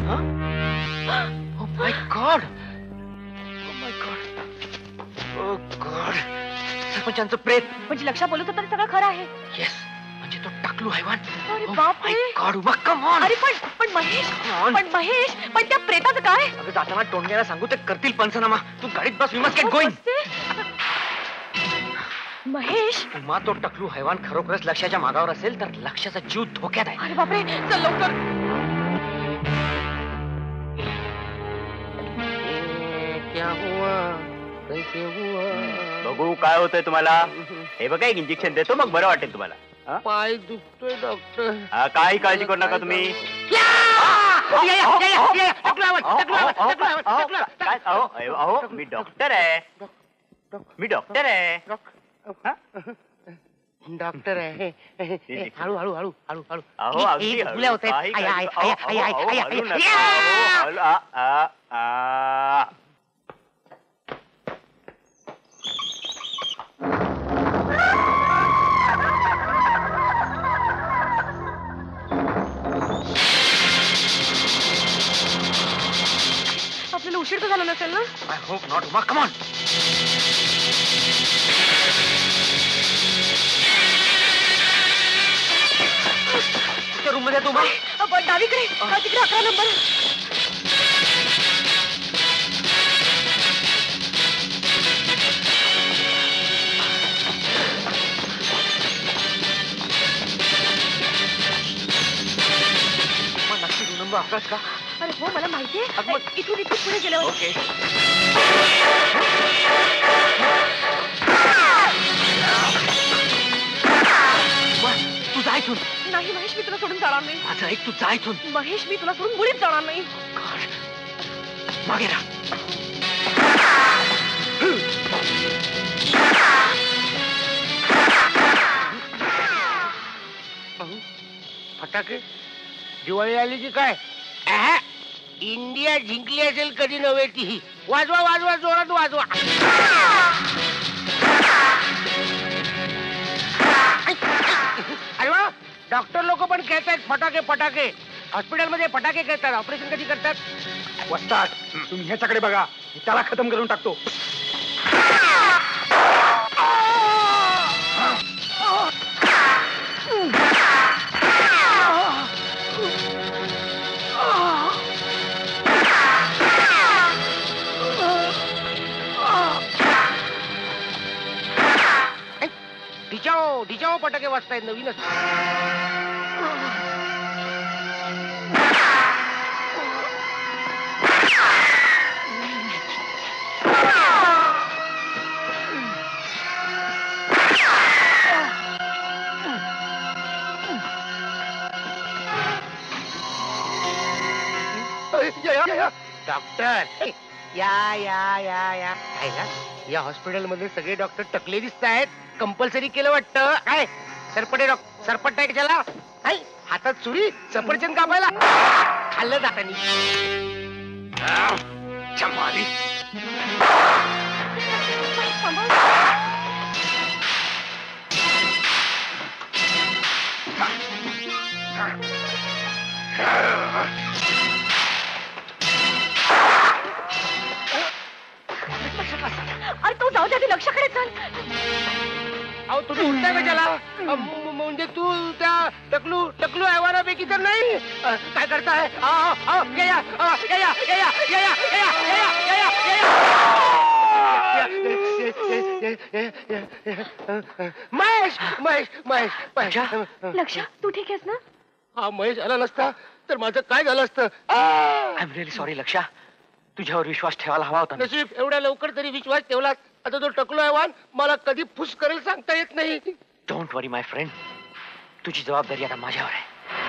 Oh my God! Oh my God! Oh God! सरपंचांचं प्रेत. म्हणजे लक्षा बोलत होता सगळं खरं आहे. Yes. म्हणजे तो टाकलू हैवान. अरे बापरे! God, Uma, come on! अरे पण महेश, पण त्या प्रेताचं काय? अगं जाताना टोंडग्याला सांगू ते करतील पंचनामा. तू गाडीत बस. We must get going. Mahesh, Uma, तो टकलू हैवान खरोखरच लक्ष्याच्या मागावर असेल तर लक्ष्याचा जीव धोक्यात आहे. अरे बापरे, चल लवकर. क्या हुआ? कैसे हुआ? बघू काय होतंय तुम्हाला. हे बघा एक इंजेक्शन देतो मग बरं वाटेल तुम्हाला. पाय दुखतोय डॉक्टर. काही काळजी करू नका तुम्ही. अहो मी डॉक्टर आहे. डॉक्टर आहे. हळू हळू हळू हळू हळू. अहो अगदी फुल्या होत आहेत. आपल्याला उशीर तर झाला नसेल ना? I hope not. Uma, come on. Room मध्ये तू डावीकडे तिकडे 11 नंबर. नक्की 2 नंबर 11 का? अरे हो, मला माहितीये. इथून पुढे गेल्यावर. ओके. तू जा इथून. नाही महेश, मी तुला सोडून जाणार नाही. माझं ऐक, तू जा इथून. महेश, मी तुला सोडून मुळीच जाणार नाही. मागे राहा. फटाके दिवाळी आली की काय? इंडिया जिंकली असेल कधी नव्हे ती. वाजवा वाजवा, जोरात वाजवा. अरे वा, डॉक्टर लोक पण खेळतात फटाके. फटाके हॉस्पिटलमध्ये फटाके खेळतात. ऑपरेशन कधी करतात? वस्ताद, तुम्ही ह्याच्याकडे बघा. त्याला खतम करून टाकतो. ढिचाओ फटाके वाजतायत नवीनच. डॉक्टर या या या या. या हॉस्पिटलमध्ये सगळे डॉक्टर टकले दिसत आहेत. कंपल्सरी केलं वाटतं. काय सरपट आहे कशाला? हातात सुरी, सफरचंद कापायला. खाल्लं जातानी. चमारी. अरे तू जाऊ दे, लक्षाकडे चल. अहो तुम्ही उठताय कशाला? म्हणजे तू त्या टकलू हैवानापैकी तर नाही? काय करताय? महेश. लक्षा, तू ठीक आहेस ना? हा महेश आला नसता तर माझं काय झालं असतं? आय एम रिअली सॉरी लक्षा. तुझ्यावर विश्वास ठेवायला हवा होता. नशीब एवढ्या लवकर तरी विश्वास ठेवला. आता तो टकलो हैवान मला कधी फुस करेल सांगता येत नाही. Don't worry my friend. तुझी जबाबदारी आता माझ्यावर आहे.